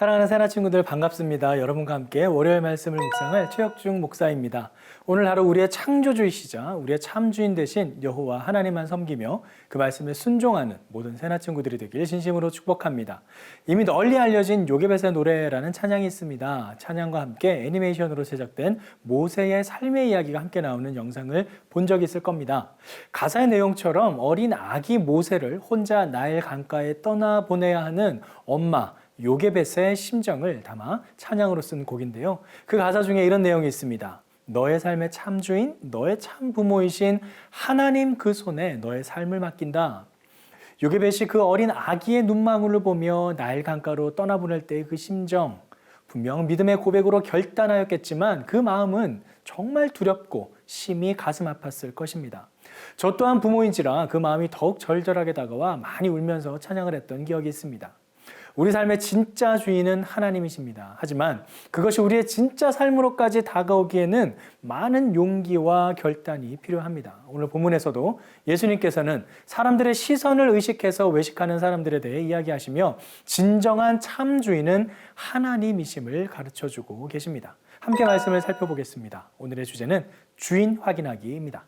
사랑하는 새나 친구들 반갑습니다. 여러분과 함께 월요일 말씀을 묵상할 최혁중 목사입니다. 오늘 하루 우리의 창조주이시자 우리의 참주인 되신 여호와 하나님만 섬기며 그 말씀에 순종하는 모든 새나 친구들이 되길 진심으로 축복합니다. 이미 널리 알려진 요게벳의 노래라는 찬양이 있습니다. 찬양과 함께 애니메이션으로 제작된 모세의 삶의 이야기가 함께 나오는 영상을 본 적이 있을 겁니다. 가사의 내용처럼 어린 아기 모세를 혼자 나일 강가에 떠나보내야 하는 엄마 요게벳의 심정을 담아 찬양으로 쓴 곡인데요. 그 가사 중에 이런 내용이 있습니다. 너의 삶의 참주인, 너의 참 부모이신 하나님 그 손에 너의 삶을 맡긴다. 요게벳이 그 어린 아기의 눈망울을 보며 나일 강가로 떠나보낼 때의 그 심정, 분명 믿음의 고백으로 결단하였겠지만 그 마음은 정말 두렵고 심히 가슴 아팠을 것입니다. 저 또한 부모인지라 그 마음이 더욱 절절하게 다가와 많이 울면서 찬양을 했던 기억이 있습니다. 우리 삶의 진짜 주인은 하나님이십니다. 하지만 그것이 우리의 진짜 삶으로까지 다가오기에는 많은 용기와 결단이 필요합니다. 오늘 본문에서도 예수님께서는 사람들의 시선을 의식해서 외식하는 사람들에 대해 이야기하시며 진정한 참 주인은 하나님이심을 가르쳐주고 계십니다. 함께 말씀을 살펴보겠습니다. 오늘의 주제는 주인 확인하기입니다.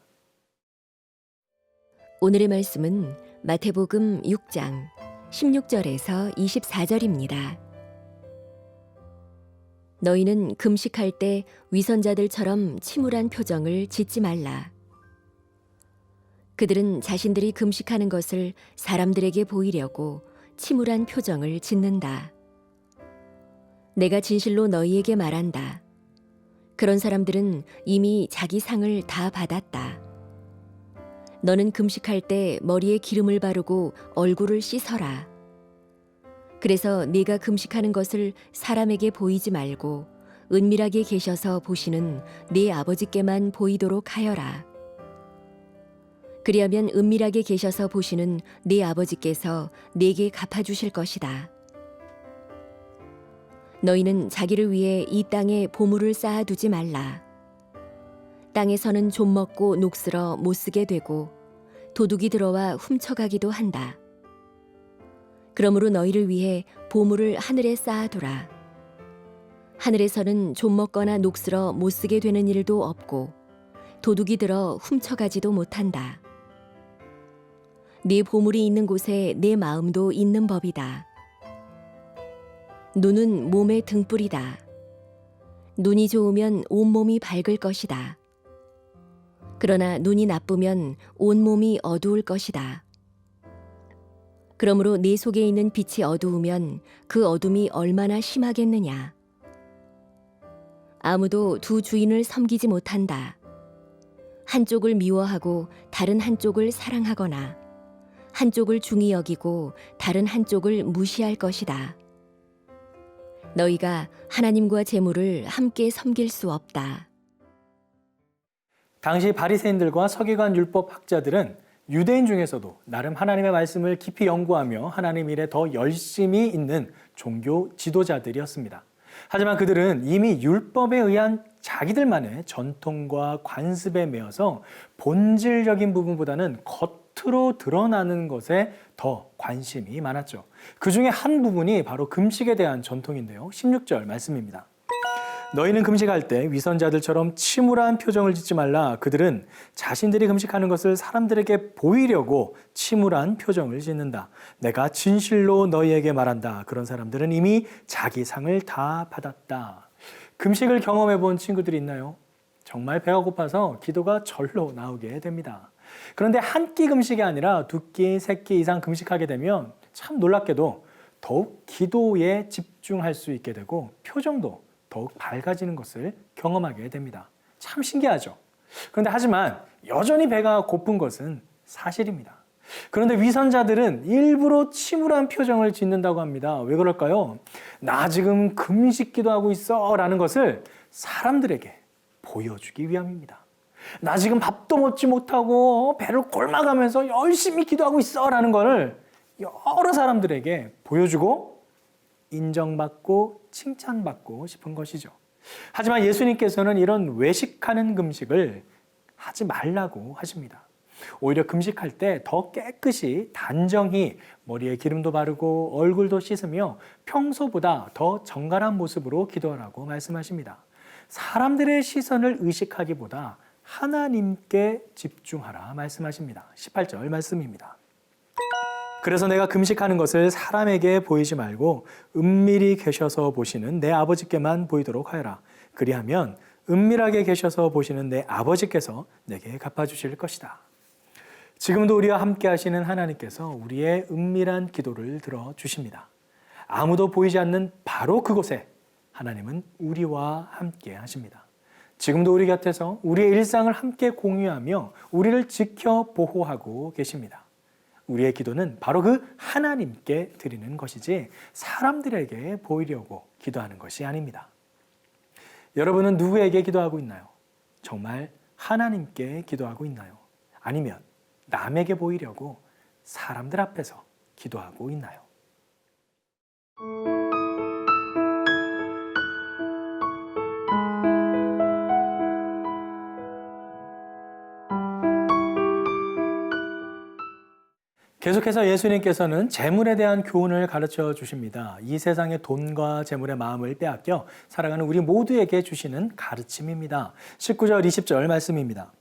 오늘의 말씀은 마태복음 6장 16절에서 24절입니다. 너희는 금식할 때 위선자들처럼 침울한 표정을 짓지 말라. 그들은 자신들이 금식하는 것을 사람들에게 보이려고 침울한 표정을 짓는다. 내가 진실로 너희에게 말한다. 그런 사람들은 이미 자기 상을 다 받았다. 너는 금식할 때 머리에 기름을 바르고 얼굴을 씻어라. 그래서 네가 금식하는 것을 사람에게 보이지 말고 은밀하게 계셔서 보시는 네 아버지께만 보이도록 하여라. 그리하면 은밀하게 계셔서 보시는 네 아버지께서 네게 갚아주실 것이다. 너희는 자기를 위해 이 땅에 보물을 쌓아두지 말라. 땅에서는 좀 먹고 녹슬어 못 쓰게 되고 도둑이 들어와 훔쳐가기도 한다. 그러므로 너희를 위해 보물을 하늘에 쌓아두라. 하늘에서는 좀 먹거나 녹슬어 못 쓰게 되는 일도 없고 도둑이 들어 훔쳐가지도 못한다. 네 보물이 있는 곳에 내 마음도 있는 법이다. 눈은 몸의 등불이다. 눈이 좋으면 온몸이 밝을 것이다. 그러나 눈이 나쁘면 온몸이 어두울 것이다. 그러므로 네 속에 있는 빛이 어두우면 그 어둠이 얼마나 심하겠느냐. 아무도 두 주인을 섬기지 못한다. 한쪽을 미워하고 다른 한쪽을 사랑하거나 한쪽을 중히 여기고 다른 한쪽을 무시할 것이다. 너희가 하나님과 재물을 함께 섬길 수 없다. 당시 바리새인들과 서기관 율법학자들은 유대인 중에서도 나름 하나님의 말씀을 깊이 연구하며 하나님 일에 더 열심히 있는 종교 지도자들이었습니다. 하지만 그들은 이미 율법에 의한 자기들만의 전통과 관습에 매여서 본질적인 부분보다는 겉으로 드러나는 것에 더 관심이 많았죠. 그 중에 한 부분이 바로 금식에 대한 전통인데요. 16절 말씀입니다. 너희는 금식할 때 위선자들처럼 침울한 표정을 짓지 말라. 그들은 자신들이 금식하는 것을 사람들에게 보이려고 침울한 표정을 짓는다. 내가 진실로 너희에게 말한다. 그런 사람들은 이미 자기 상을 다 받았다. 금식을 경험해 본 친구들이 있나요? 정말 배가 고파서 기도가 절로 나오게 됩니다. 그런데 한 끼 금식이 아니라 두 끼, 세 끼 이상 금식하게 되면 참 놀랍게도 더욱 기도에 집중할 수 있게 되고 표정도 더욱 밝아지는 것을 경험하게 됩니다. 참 신기하죠? 그런데 하지만 여전히 배가 고픈 것은 사실입니다. 그런데 위선자들은 일부러 침울한 표정을 짓는다고 합니다. 왜 그럴까요? 나 지금 금식 기도하고 있어 라는 것을 사람들에게 보여주기 위함입니다. 나 지금 밥도 먹지 못하고 배를 곪아가면서 열심히 기도하고 있어 라는 것을 여러 사람들에게 보여주고 인정받고 칭찬받고 싶은 것이죠. 하지만 예수님께서는 이런 외식하는 금식을 하지 말라고 하십니다. 오히려 금식할 때 더 깨끗이 단정히 머리에 기름도 바르고 얼굴도 씻으며 평소보다 더 정갈한 모습으로 기도하라고 말씀하십니다. 사람들의 시선을 의식하기보다 하나님께 집중하라 말씀하십니다. 18절 말씀입니다. 그래서 내가 금식하는 것을 사람에게 보이지 말고 은밀히 계셔서 보시는 내 아버지께만 보이도록 하여라. 그리하면 은밀하게 계셔서 보시는 내 아버지께서 내게 갚아주실 것이다. 지금도 우리와 함께 하시는 하나님께서 우리의 은밀한 기도를 들어주십니다. 아무도 보이지 않는 바로 그곳에 하나님은 우리와 함께 하십니다. 지금도 우리 곁에서 우리의 일상을 함께 공유하며 우리를 지켜 보호하고 계십니다. 우리의 기도는 바로 그 하나님께 드리는 것이지 사람들에게 보이려고 기도하는 것이 아닙니다. 여러분은 누구에게 기도하고 있나요? 정말 하나님께 기도하고 있나요? 아니면 남에게 보이려고 사람들 앞에서 기도하고 있나요? 계속해서 예수님께서는 재물에 대한 교훈을 가르쳐 주십니다. 이 세상의 돈과 재물의 마음을 빼앗겨 살아가는 우리 모두에게 주시는 가르침입니다. 19절, 20절 말씀입니다.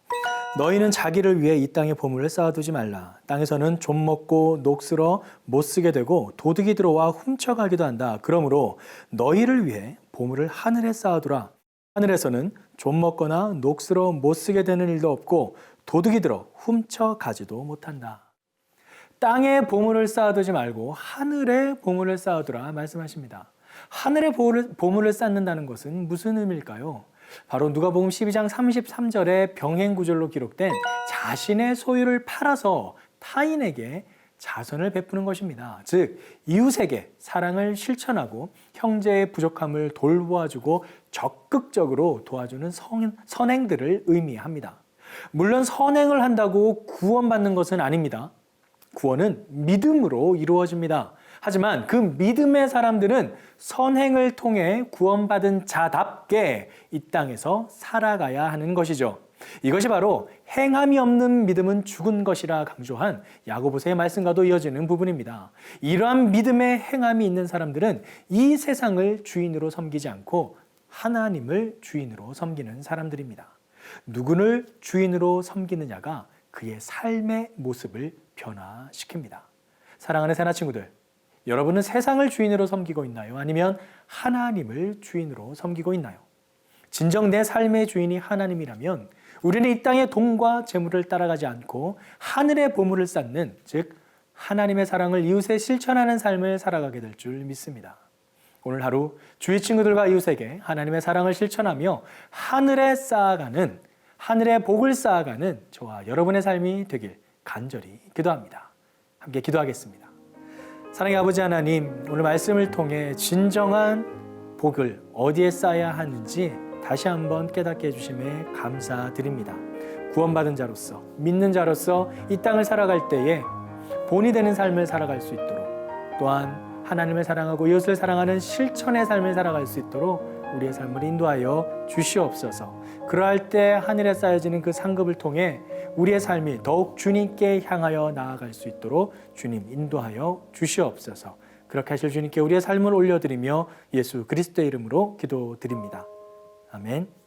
너희는 자기를 위해 이 땅에 보물을 쌓아두지 말라. 땅에서는 좀 먹고 녹슬어 못 쓰게 되고 도둑이 들어와 훔쳐가기도 한다. 그러므로 너희를 위해 보물을 하늘에 쌓아두라. 하늘에서는 좀 먹거나 녹슬어 못 쓰게 되는 일도 없고 도둑이 들어 훔쳐가지도 못한다. 땅에 보물을 쌓아두지 말고 하늘에 보물을 쌓아두라 말씀하십니다. 하늘에 보물을 쌓는다는 것은 무슨 의미일까요? 바로 누가복음 12장 33절의 병행구절로 기록된 자신의 소유를 팔아서 타인에게 자선을 베푸는 것입니다. 즉 이웃에게 사랑을 실천하고 형제의 부족함을 돌보아주고 적극적으로 도와주는 선행들을 의미합니다. 물론 선행을 한다고 구원받는 것은 아닙니다. 구원은 믿음으로 이루어집니다. 하지만 그 믿음의 사람들은 선행을 통해 구원받은 자답게 이 땅에서 살아가야 하는 것이죠. 이것이 바로 행함이 없는 믿음은 죽은 것이라 강조한 야고보서의 말씀과도 이어지는 부분입니다. 이러한 믿음의 행함이 있는 사람들은 이 세상을 주인으로 섬기지 않고 하나님을 주인으로 섬기는 사람들입니다. 누구를 주인으로 섬기느냐가 그의 삶의 모습을 변화시킵니다. 사랑하는 새나 친구들, 여러분은 세상을 주인으로 섬기고 있나요? 아니면 하나님을 주인으로 섬기고 있나요? 진정 내 삶의 주인이 하나님이라면 우리는 이 땅의 돈과 재물을 따라가지 않고 하늘의 보물을 쌓는, 즉 하나님의 사랑을 이웃에 실천하는 삶을 살아가게 될 줄 믿습니다. 오늘 하루 주위 친구들과 이웃에게 하나님의 사랑을 실천하며 하늘의 복을 쌓아가는 저와 여러분의 삶이 되길 간절히 기도합니다. 함께 기도하겠습니다. 사랑의 아버지 하나님, 오늘 말씀을 통해 진정한 복을 어디에 쌓아야 하는지 다시 한번 깨닫게 해주심에 감사드립니다. 구원받은 자로서, 믿는 자로서 이 땅을 살아갈 때에 본이 되는 삶을 살아갈 수 있도록, 또한 하나님을 사랑하고 이웃을 사랑하는 실천의 삶을 살아갈 수 있도록 우리의 삶을 인도하여 주시옵소서. 그러할 때 하늘에 쌓여지는 그 상급을 통해 우리의 삶이 더욱 주님께 향하여 나아갈 수 있도록 주님 인도하여 주시옵소서. 그렇게 하실 주님께 우리의 삶을 올려드리며 예수 그리스도의 이름으로 기도드립니다. 아멘.